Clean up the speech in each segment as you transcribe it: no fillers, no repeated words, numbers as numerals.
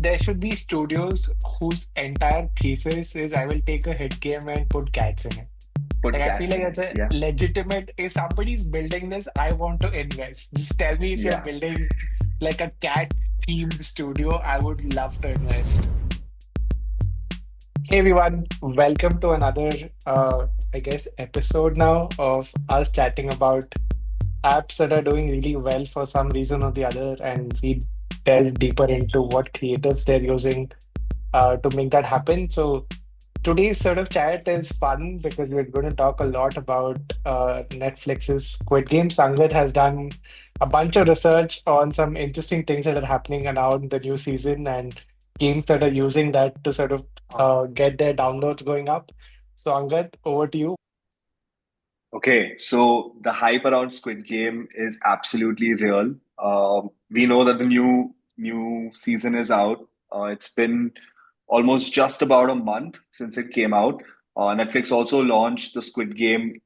there should be studios whose entire thesis is I will take a hit game and put cats in it. Put Like I feel cats like in it. that's a Yeah. legitimate. If somebody's building this, I want to invest. Just tell me if you're Yeah. building like a cat themed studio. I would love to invest. Hey everyone, welcome to another I guess episode now of us chatting about apps that are doing really well for some reason or the other, and we delve deeper into what creatives they're using to make that happen. So today's sort of chat is fun because we're going to talk a lot about Netflix's Squid Game. Sangat has done a bunch of research on some interesting things that are happening around the new season and games that are using that to sort of get their downloads going up. So, Angad, over to you. Okay. So the hype around Squid Game is absolutely real. We know that the new season is out. It's been almost just about a month since it came out. Netflix also launched the Squid game,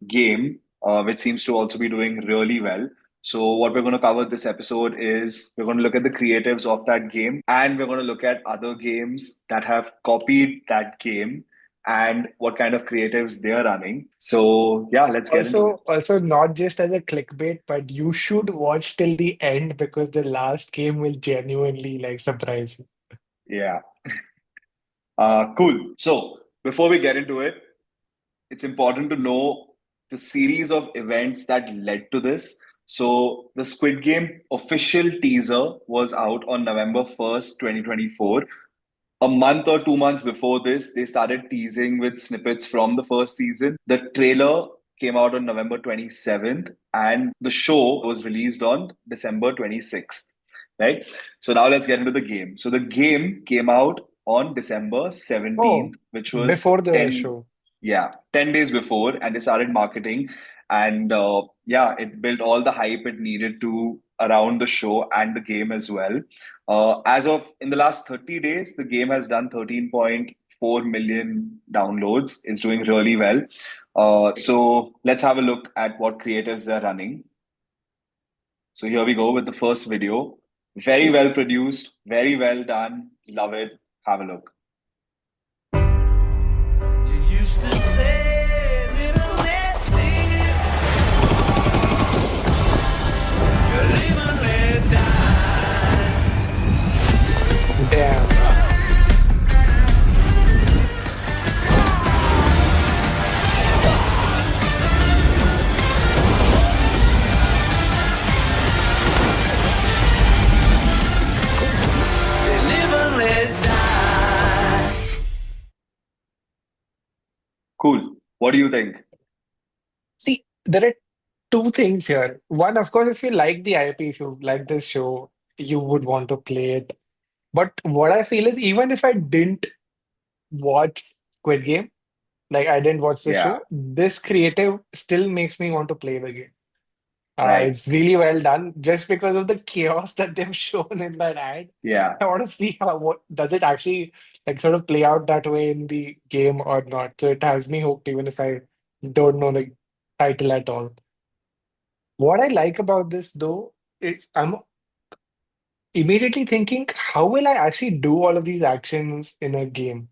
which seems to also be doing really well. So what we're going to cover this episode is we're going to look at the creatives of that game, and we're going to look at other games that have copied that game and what kind of creatives they're running. So yeah, let's get into it. Also, not just as a clickbait, but you should watch till the end because the last game will genuinely like surprise you. Yeah. Cool. So before we get into it, it's important to know the series of events that led to this. So the Squid Game official teaser was out on November 1st, 2024. A month or 2 months before this, they started teasing with snippets from the first season. The trailer came out on November 27th, and the show was released on December 26th. Right? So now let's get into the game. So the game came out on December Oh, 17th, which was before the 10, show. yeah, 10 days before, and they started marketing. And yeah, it built all the hype it needed to around the show and the game as well. As of in the last 30 days, the game has done 13.4 million downloads. It's doing really well. So let's have a look at what creatives they're running. So here we go with the first video. Very well produced, very well done. Love it. Have a look. You used to say, little red thing, you're leaving red dye. Damn. Say, leaving red dye. Cool. What do you think? See, there are two things here. One, of course, if you like the IP, if you like this show, you would want to play it. But what I feel is, even if I didn't watch Squid Game, like I didn't watch the Yeah, show, this creative still makes me want to play the game. right. It's really well done just because of the chaos that they've shown in that ad. Yeah. I want to see how what does it actually like sort of play out that way in the game or not. So it has me hooked even if I don't know the title at all. What I like about this though is I'm immediately thinking, how will I actually do all of these actions in a game?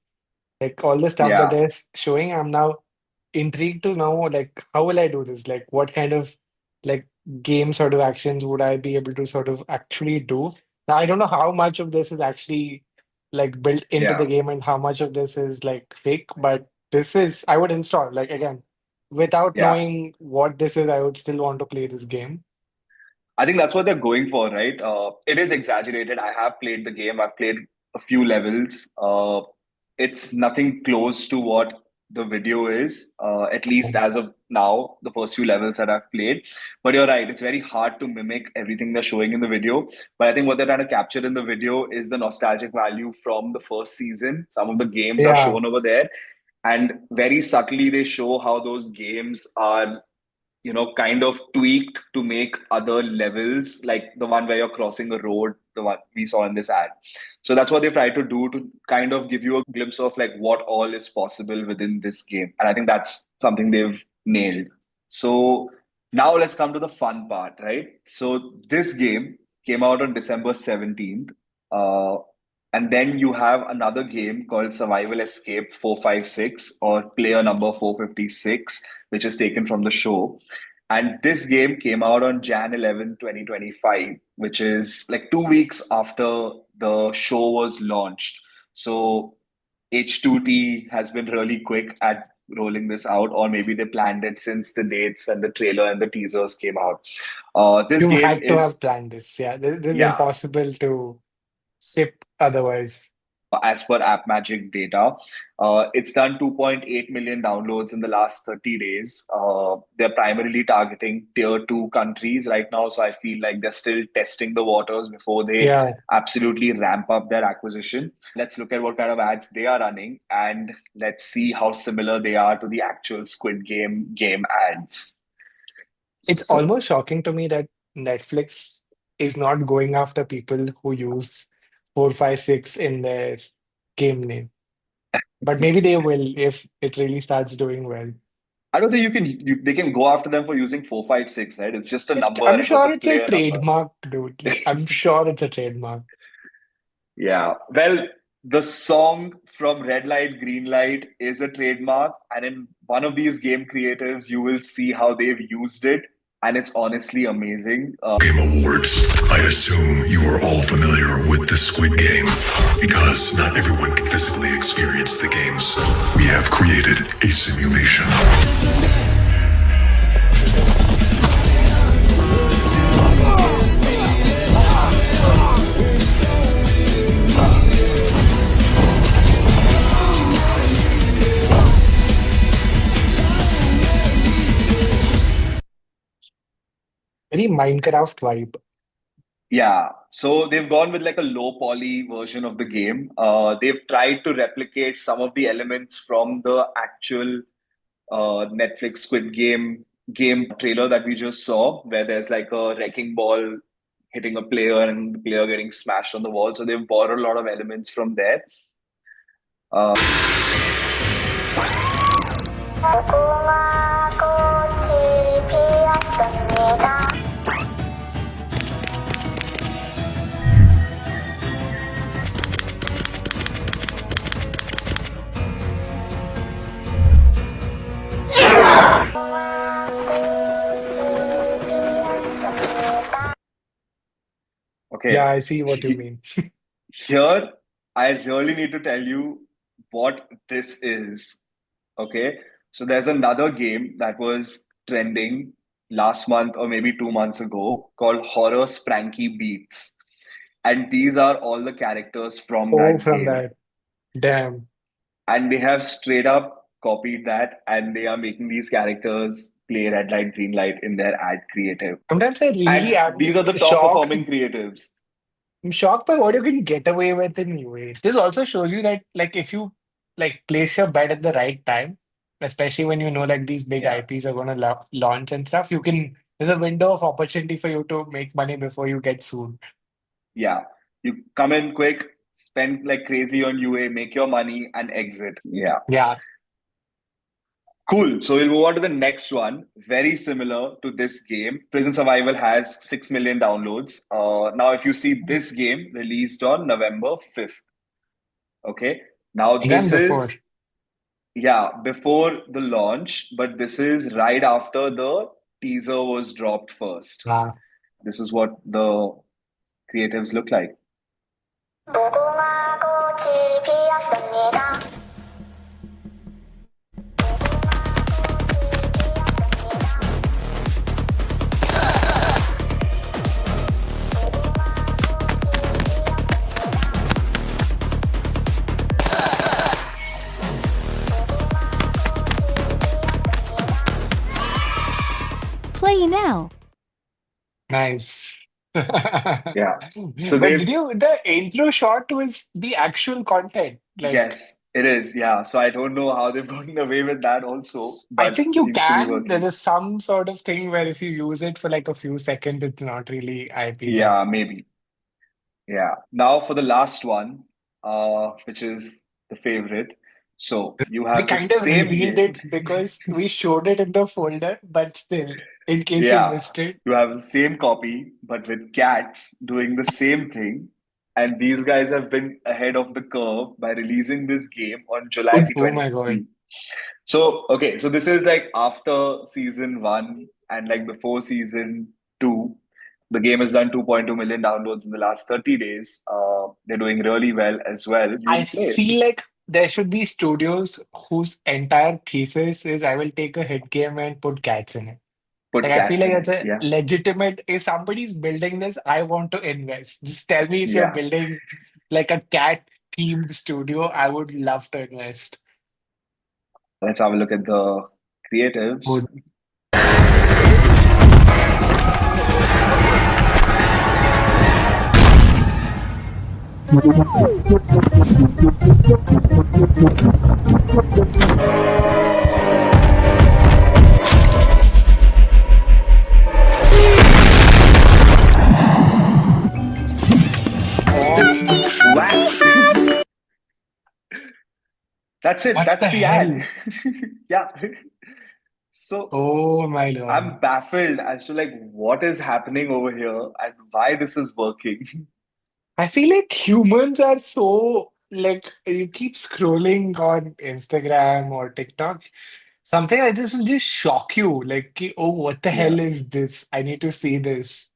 Like all the stuff that Yeah. they're showing, I'm now intrigued to know like how will I do this? Like what kind of like game sort of actions would I be able to sort of actually do? Now I don't know how much of this is actually like built into the Yeah. game and how much of this is like fake, but this is I would install like again without Yeah. knowing what this is, I would still want to play this game. I think that's what they're going for, right? It is exaggerated. I have played the game. I've played a few levels. It's nothing close to what the video is, at least as of now, the first few levels that I've played. But you're right, it's very hard to mimic everything they're showing in the video. But I think what they're trying to capture in the video is the nostalgic value from the first season. Some of the games are Yeah. shown over there, and very subtly, they show how those games are kind of tweaked to make other levels like the one where you're crossing a road, the one we saw in this ad. So that's what they try to do to kind of give you a glimpse of like what all is possible within this game. And I think that's something they've nailed. So now let's come to the fun part, right? So this game came out on December 17th. Uh, And then you have another game called Survival Escape 456 or Player Number 456, which is taken from the show. And this game came out on Jan 11, 2025, which is like 2 weeks after the show was launched. So H2T has been really quick at rolling this out, or maybe they planned it since the dates when the trailer and the teasers came out. This You game had to have is, planned this. Yeah, this is yeah, impossible to ship otherwise. as per App Magic data. It's done 2.8 million downloads in the last 30 days. They're primarily targeting tier two countries right now. So I feel like they're still testing the waters before they Yeah, absolutely ramp up their acquisition. Let's look at what kind of ads they are running and let's see how similar they are to the actual Squid Game ads. it's So almost shocking to me that Netflix is not going after people who use 456 in their game name. But maybe they will if it really starts doing well. I don't think they can go after them for using 456, right? It's just a number I'm and it was sure a it's a player number. trademark, dude. Like, I'm sure it's a trademark. Yeah. Well, the song from Red Light, Green Light is a trademark. And in one of these game creatives, you will see how they've used it. And it's honestly amazing. Game Awards. I assume you are all familiar with the Squid Game because not everyone can physically experience the games. We have created a simulation. Very Minecraft vibe. Yeah. So they've gone with like a low poly version of the game. They've tried to replicate some of the elements from the actual Netflix Squid Game trailer that we just saw, where there's like a wrecking ball hitting a player and the player getting smashed on the wall. So they've borrowed a lot of elements from there. Uh, Yeah, okay, I see what you mean. here I really need to tell you what this is. Okay, so there's another game that was trending last month or maybe 2 months ago called Horror Spranky Beats. And these are all the characters from Oh, that from game. that. Damn. And they have straight up copied that and they are making these characters play red light, green light in their ad creative. Sometimes I really And am these are the top shocked. performing creatives. I'm shocked by what you can get away with in UA. This also shows you that, like, if you like place your bet at the right time, especially when you know like these big Yeah. IPs are gonna launch and stuff, you can. There's a window of opportunity for you to make money before you get sued. Yeah. You come in quick, spend like crazy on UA, make your money and exit. Yeah. Yeah, Cool. So we'll move on to the next one. Very similar to this game. Prison Survival has 6 million downloads. Now, if you see this game released on November 5th. Okay. Now, again this before. is, yeah, before the launch, but this is right after the teaser was dropped first. Ah. This is what the creatives look like. Play now. Nice. Yeah. So But they've, did you, the intro shot was the actual content. Like, yes, it is. Yeah. So I don't know how they've gotten away with that also, I but think you seems to be can. There working. is some sort of thing where if you use it for like a few seconds, it's not really IP then. Yeah, maybe. Yeah. Now for the last one, which is the favorite. So you We have the kind of same revealed game. it because we showed it in the folder, but still, in case you Yeah. missed it. You have the same copy, but with cats doing the same thing. And these guys have been ahead of the curve by releasing this game on July Oh my God. 2023. So, okay, so this is like after season one and like before season two. The game has done 2.2 million downloads in the last 30 days. They're doing really well as well. I You'll play it. feel like there should be studios whose entire thesis is I will take a hit game and put cats in it. Put Like I feel cats like in that's it. a Yeah. legitimate. If somebody's building this, I want to invest. Just tell me if you're Yeah. building like a cat themed studio. I would love to invest. Let's have a look at the creatives. Would Oh, whack. That's it. what That's the the ad. hell? Yeah. So Oh my I'm Lord. baffled as to like what is happening over here and why this is working. I feel like humans are so like you keep scrolling on Instagram or TikTok. Something like this will just shock you. Like, oh, what the Yeah. hell is this? I need to see this.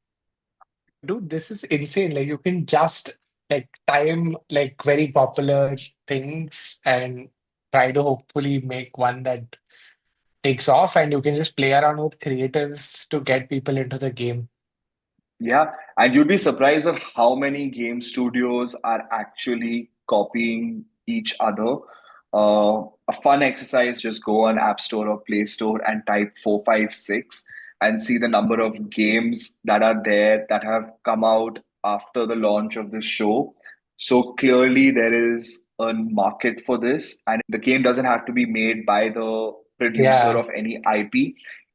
Dude, this is insane. Like, you can just like time like very popular things and try to hopefully make one that takes off, and you can just play around with creatives to get people into the game. Yeah, and you'd be surprised at how many game studios are actually copying each other. A fun exercise, just go on App Store or Play Store and type 456 and see the number of games that are there that have come out after the launch of the show. So clearly, there is a market for this, and the game doesn't have to be made by the producer Yeah. of any IP.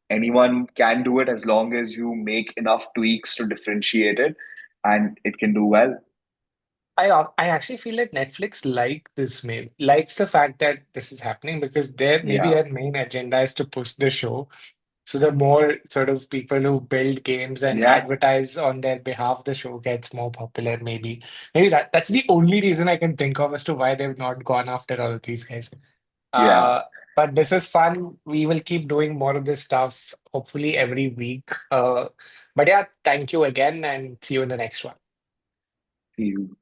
Anyone can do it as long as you make enough tweaks to differentiate it, and it can do well. I actually feel like Netflix like this maybe likes the fact that this is happening because Yeah, their main agenda is to push the show. So the more sort of people who build games and yeah, advertise on their behalf, the show gets more popular. Maybe that's the only reason I can think of as to why they've not gone after all of these guys. yeah. Uh, but this is fun. We will keep doing more of this stuff, hopefully every week. But yeah, thank you again, and see you in the next one. See you.